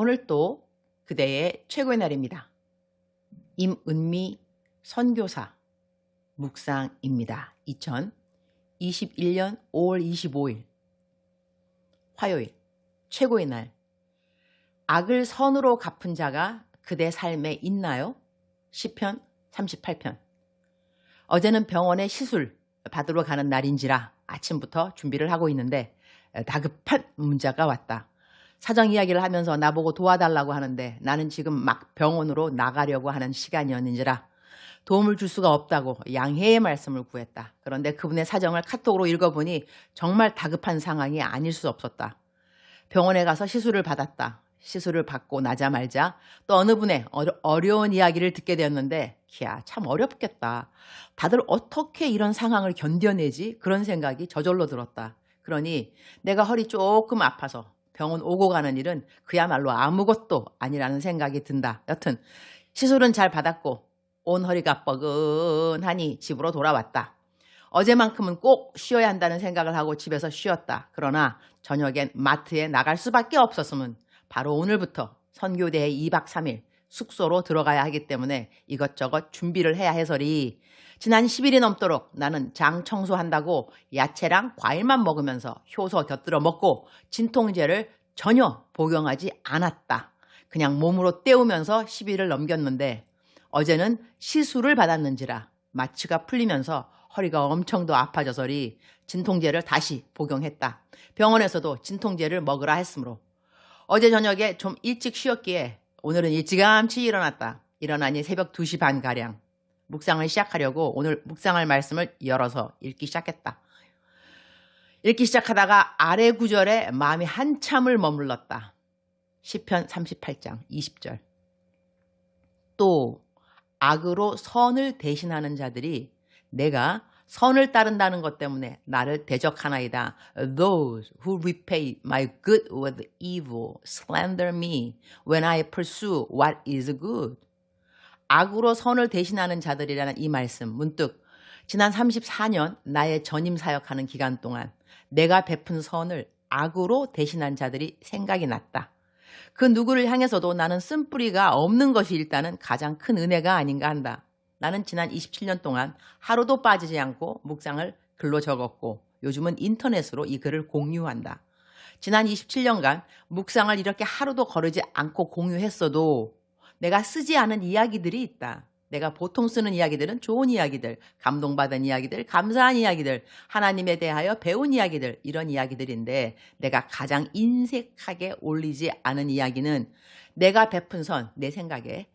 오늘 또 그대의 최고의 날입니다. 임은미 선교사 묵상입니다. 2021년 5월 25일 화요일 최고의 날. 악을 선으로 갚은 자가 그대 삶에 있나요? 시편 38편. 어제는 병원에 시술 받으러 가는 날인지라 아침부터 준비를 하고 있는데 다급한 문자가 왔다. 사정 이야기를 하면서 나보고 도와달라고 하는데 나는 지금 막 병원으로 나가려고 하는 시간이었는지라 도움을 줄 수가 없다고 양해의 말씀을 구했다. 그런데 그분의 사정을 카톡으로 읽어보니 정말 다급한 상황이 아닐 수 없었다. 병원에 가서 시술을 받았다. 시술을 받고 나자마자 또 어느 분의 어려운 이야기를 듣게 되었는데 기야 참 어렵겠다. 다들 어떻게 이런 상황을 견뎌내지? 그런 생각이 저절로 들었다. 그러니 내가 허리 조금 아파서 병원 오고 가는 일은 그야말로 아무것도 아니라는 생각이 든다. 여튼 시술은 잘 받았고 온 허리가 뻐근하니 집으로 돌아왔다. 어제만큼은 꼭 쉬어야 한다는 생각을 하고 집에서 쉬었다. 그러나 저녁엔 마트에 나갈 수밖에 없었으면 바로 오늘부터 선교대에 2박 3일 숙소로 들어가야 하기 때문에 이것저것 준비를 해야 해서리 지난 10일이 넘도록 나는 장 청소한다고 야채랑 과일만 먹으면서 효소 곁들여 먹고 진통제를 전혀 복용하지 않았다. 그냥 몸으로 때우면서 10일을 넘겼는데 어제는 시술을 받았는지라 마취가 풀리면서 허리가 엄청 더 아파져서리 진통제를 다시 복용했다. 병원에서도 진통제를 먹으라 했으므로 어제 저녁에 좀 일찍 쉬었기에 오늘은 일찌감치 일어났다. 일어나니 새벽 2시 반가량 묵상을 시작하려고 오늘 묵상할 말씀을 열어서 읽기 시작했다. 읽기 시작하다가 아래 구절에 마음이 한참을 머물렀다. 시편 38장 20절. 또 악으로 선을 대신하는 자들이 내가 선을 따른다는 것 때문에 나를 대적하나이다. Those who repay my good with evil slander me when I pursue what is good. 악으로 선을 대신하는 자들이라는 이 말씀 문득 지난 34년 나의 전임 사역하는 기간 동안 내가 베푼 선을 악으로 대신한 자들이 생각이 났다. 그 누구를 향해서도 나는 쓴뿌리가 없는 것이 일단은 가장 큰 은혜가 아닌가 한다. 나는 지난 27년 동안 하루도 빠지지 않고 묵상을 글로 적었고 요즘은 인터넷으로 이 글을 공유한다. 지난 27년간 묵상을 이렇게 하루도 거르지 않고 공유했어도 내가 쓰지 않은 이야기들이 있다. 내가 보통 쓰는 이야기들은 좋은 이야기들, 감동받은 이야기들, 감사한 이야기들, 하나님에 대하여 배운 이야기들, 이런 이야기들인데 내가 가장 인색하게 올리지 않은 이야기는 내가 베푼 선, 내 생각에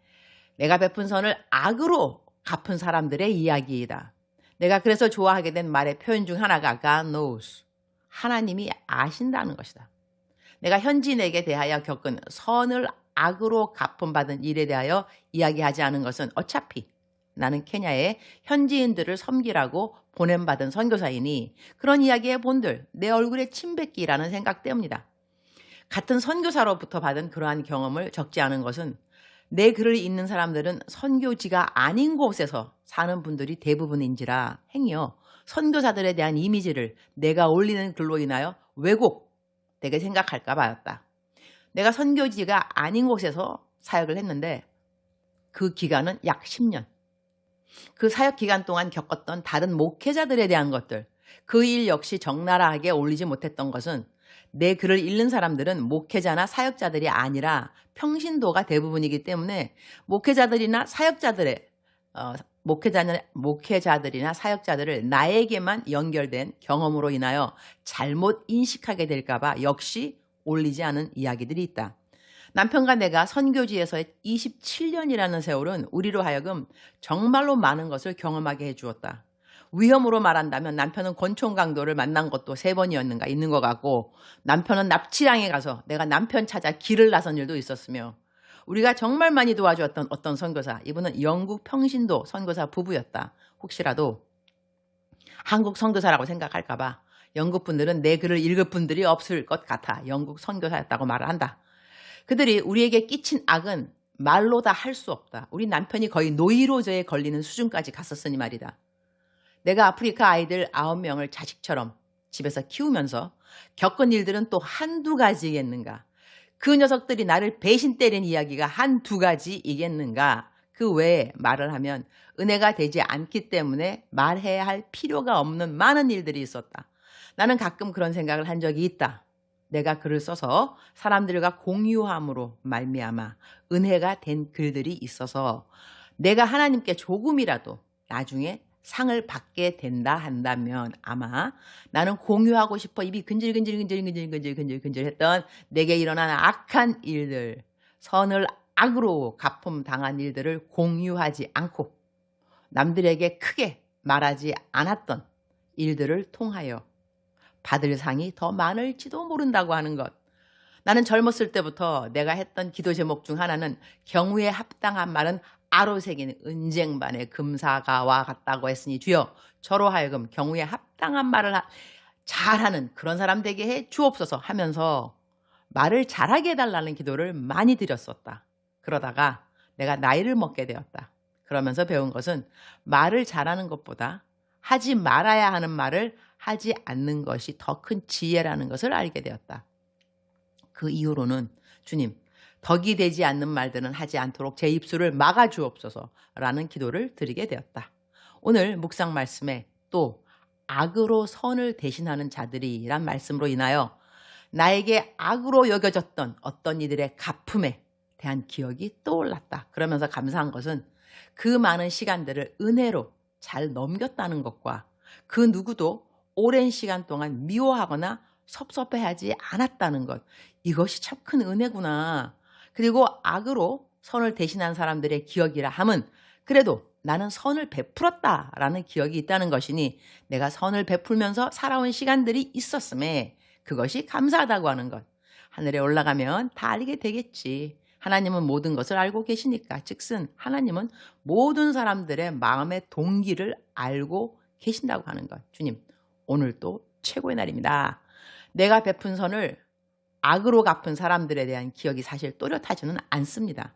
내가 베푼 선을 악으로 갚은 사람들의 이야기이다. 내가 그래서 좋아하게 된 말의 표현 중 하나가 God knows. 하나님이 아신다는 것이다. 내가 현지인에게 대하여 겪은 선을 악으로 갚음받은 일에 대하여 이야기하지 않은 것은 어차피 나는 케냐에 현지인들을 섬기라고 보냄받은 선교사이니 그런 이야기의 본들 내 얼굴에 침 뱉기라는 생각 때문이다. 같은 선교사로부터 받은 그러한 경험을 적지 않은 것은 내 글을 읽는 사람들은 선교지가 아닌 곳에서 사는 분들이 대부분인지라 행여 선교사들에 대한 이미지를 내가 올리는 글로 인하여 왜곡되게 생각할까 봐였다. 내가 선교지가 아닌 곳에서 사역을 했는데 그 기간은 약 10년. 그 사역 기간 동안 겪었던 다른 목회자들에 대한 것들, 그 일 역시 적나라하게 올리지 못했던 것은 내 글을 읽는 사람들은 목회자나 사역자들이 아니라 평신도가 대부분이기 때문에 목회자들이나 사역자들을 나에게만 연결된 경험으로 인하여 잘못 인식하게 될까 봐 역시 올리지 않은 이야기들이 있다. 남편과 내가 선교지에서의 27년이라는 세월은 우리로 하여금 정말로 많은 것을 경험하게 해주었다. 위험으로 말한다면 남편은 권총 강도를 만난 것도 3번이었는가 있는 것 같고 남편은 납치당해 가서 내가 남편 찾아 길을 나선 일도 있었으며 우리가 정말 많이 도와주었던 어떤 선교사, 이분은 영국 평신도 선교사 부부였다. 혹시라도 한국 선교사라고 생각할까 봐 영국 분들은 내 글을 읽을 분들이 없을 것 같아 영국 선교사였다고 말을 한다. 그들이 우리에게 끼친 악은 말로 다 할 수 없다. 우리 남편이 거의 노이로제에 걸리는 수준까지 갔었으니 말이다. 내가 아프리카 아이들 9명을 자식처럼 집에서 키우면서 겪은 일들은 또 한두 가지겠는가. 그 녀석들이 나를 배신 때린 이야기가 한두 가지이겠는가? 그 외에 말을 하면 은혜가 되지 않기 때문에 말해야 할 필요가 없는 많은 일들이 있었다. 나는 가끔 그런 생각을 한 적이 있다. 내가 글을 써서 사람들과 공유함으로 말미암아 은혜가 된 글들이 있어서 내가 하나님께 조금이라도 나중에 상을 받게 된다 한다면 아마 나는 공유하고 싶어 입이 근질근질 했던 내게 일어난 악한 일들, 선을 악으로 갚음 당한 일들을 공유하지 않고 남들에게 크게 말하지 않았던 일들을 통하여 받을 상이 더 많을지도 모른다고 하는 것. 나는 젊었을 때부터 내가 했던 기도 제목 중 하나는 경우에 합당한 말은 아로 새긴 은쟁반의 금사가와 같다고 했으니 주여 저로 하여금 경우에 합당한 말을 잘하는 그런 사람 되게 해 주옵소서 하면서 말을 잘하게 해달라는 기도를 많이 드렸었다. 그러다가 내가 나이를 먹게 되었다. 그러면서 배운 것은 말을 잘하는 것보다 하지 말아야 하는 말을 하지 않는 것이 더 큰 지혜라는 것을 알게 되었다. 그 이후로는 주님, 덕이 되지 않는 말들은 하지 않도록 제 입술을 막아 주옵소서라는 기도를 드리게 되었다. 오늘 묵상 말씀에 또 악으로 선을 대신하는 자들이란 말씀으로 인하여 나에게 악으로 여겨졌던 어떤 이들의 갚음에 대한 기억이 떠올랐다. 그러면서 감사한 것은 그 많은 시간들을 은혜로 잘 넘겼다는 것과 그 누구도 오랜 시간 동안 미워하거나 섭섭해하지 않았다는 것. 이것이 참 큰 은혜구나. 그리고 악으로 선을 대신한 사람들의 기억이라 함은 그래도 나는 선을 베풀었다라는 기억이 있다는 것이니 내가 선을 베풀면서 살아온 시간들이 있었음에 그것이 감사하다고 하는 것. 하늘에 올라가면 다 알게 되겠지. 하나님은 모든 것을 알고 계시니까. 즉슨 하나님은 모든 사람들의 마음의 동기를 알고 계신다고 하는 것. 주님, 오늘 또 최고의 날입니다. 내가 베푼 선을 악으로 갚은 사람들에 대한 기억이 사실 또렷하지는 않습니다.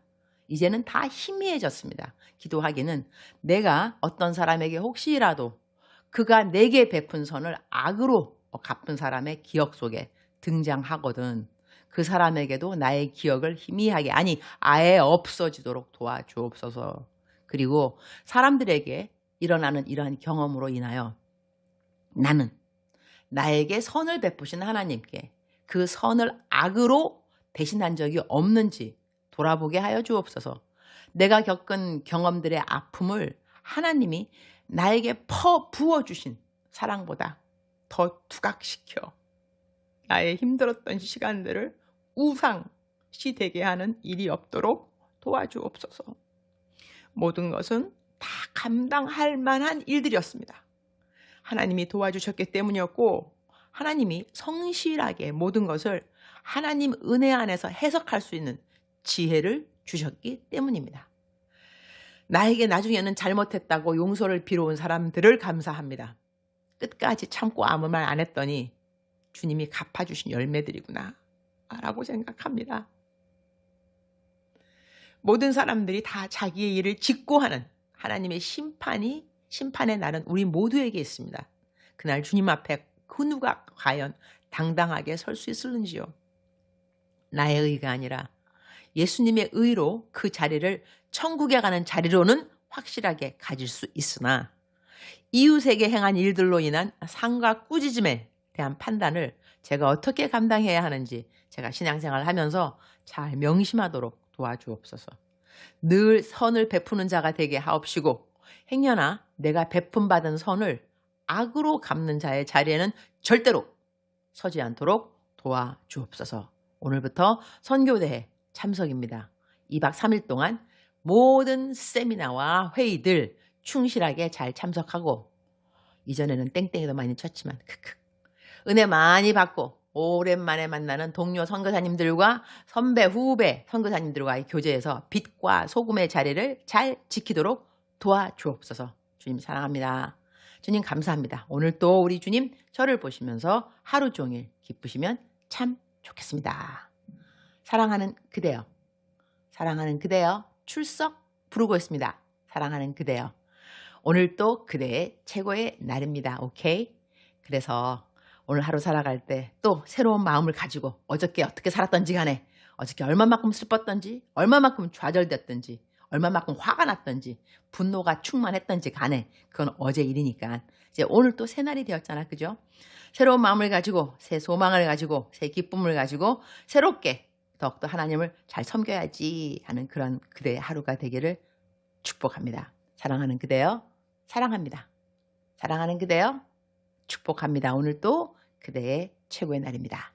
이제는 다 희미해졌습니다. 기도하기는 내가 어떤 사람에게 혹시라도 그가 내게 베푼 선을 악으로 갚은 사람의 기억 속에 등장하거든 그 사람에게도 나의 기억을 희미하게 아니 아예 없어지도록 도와주옵소서. 그리고 사람들에게 일어나는 이러한 경험으로 인하여 나는 나에게 선을 베푸신 하나님께 그 선을 악으로 대신한 적이 없는지 돌아보게 하여 주옵소서. 내가 겪은 경험들의 아픔을 하나님이 나에게 부어주신 사랑보다 더 투각시켜 나의 힘들었던 시간들을 우상시 되게 하는 일이 없도록 도와주옵소서. 모든 것은 다 감당할 만한 일들이었습니다. 하나님이 도와주셨기 때문이었고 하나님이 성실하게 모든 것을 하나님 은혜 안에서 해석할 수 있는 지혜를 주셨기 때문입니다. 나에게 나중에는 잘못했다고 용서를 빌어온 사람들을 감사합니다. 끝까지 참고 아무 말 안 했더니 주님이 갚아주신 열매들이구나 라고 생각합니다. 모든 사람들이 다 자기의 일을 직고하는 하나님의 심판의 날은 우리 모두에게 있습니다. 그날 주님 앞에 그 누가 과연 당당하게 설 수 있을는지요. 나의 의가 아니라 예수님의 의로 그 자리를 천국에 가는 자리로는 확실하게 가질 수 있으나 이웃에게 행한 일들로 인한 상과 꾸짖음에 대한 판단을 제가 어떻게 감당해야 하는지 제가 신앙생활을 하면서 잘 명심하도록 도와주옵소서. 늘 선을 베푸는 자가 되게 하옵시고 행여나 내가 베품받은 선을 악으로 갚는 자의 자리에는 절대로 서지 않도록 도와주옵소서. 오늘부터 선교대회 참석입니다. 2박 3일 동안 모든 세미나와 회의들 충실하게 잘 참석하고 이전에는 땡땡이도 많이 쳤지만 은혜 많이 받고 오랜만에 만나는 동료 선교사님들과 선배 후배 선교사님들과의 교제에서 빛과 소금의 자리를 잘 지키도록 도와주옵소서. 주님 사랑합니다. 주님 감사합니다. 오늘 또 우리 주님 저를 보시면서 하루 종일 기쁘시면 참 좋겠습니다. 사랑하는 그대여, 사랑하는 그대여 출석 부르고 있습니다. 사랑하는 그대여, 오늘 또 그대의 최고의 날입니다. 오케이? 그래서 오늘 하루 살아갈 때 또 새로운 마음을 가지고 어저께 어떻게 살았던지 간에 어저께 얼마만큼 슬펐던지, 얼마만큼 좌절됐던지, 얼마만큼 화가 났던지, 분노가 충만했던지 간에 그건 어제 일이니까 이제 오늘 또 새날이 되었잖아. 그죠? 새로운 마음을 가지고 새 소망을 가지고 새 기쁨을 가지고 새롭게 더욱더 하나님을 잘 섬겨야지 하는 그런 그대의 하루가 되기를 축복합니다. 사랑하는 그대여, 사랑합니다. 사랑하는 그대여, 축복합니다. 오늘 또 그대의 최고의 날입니다.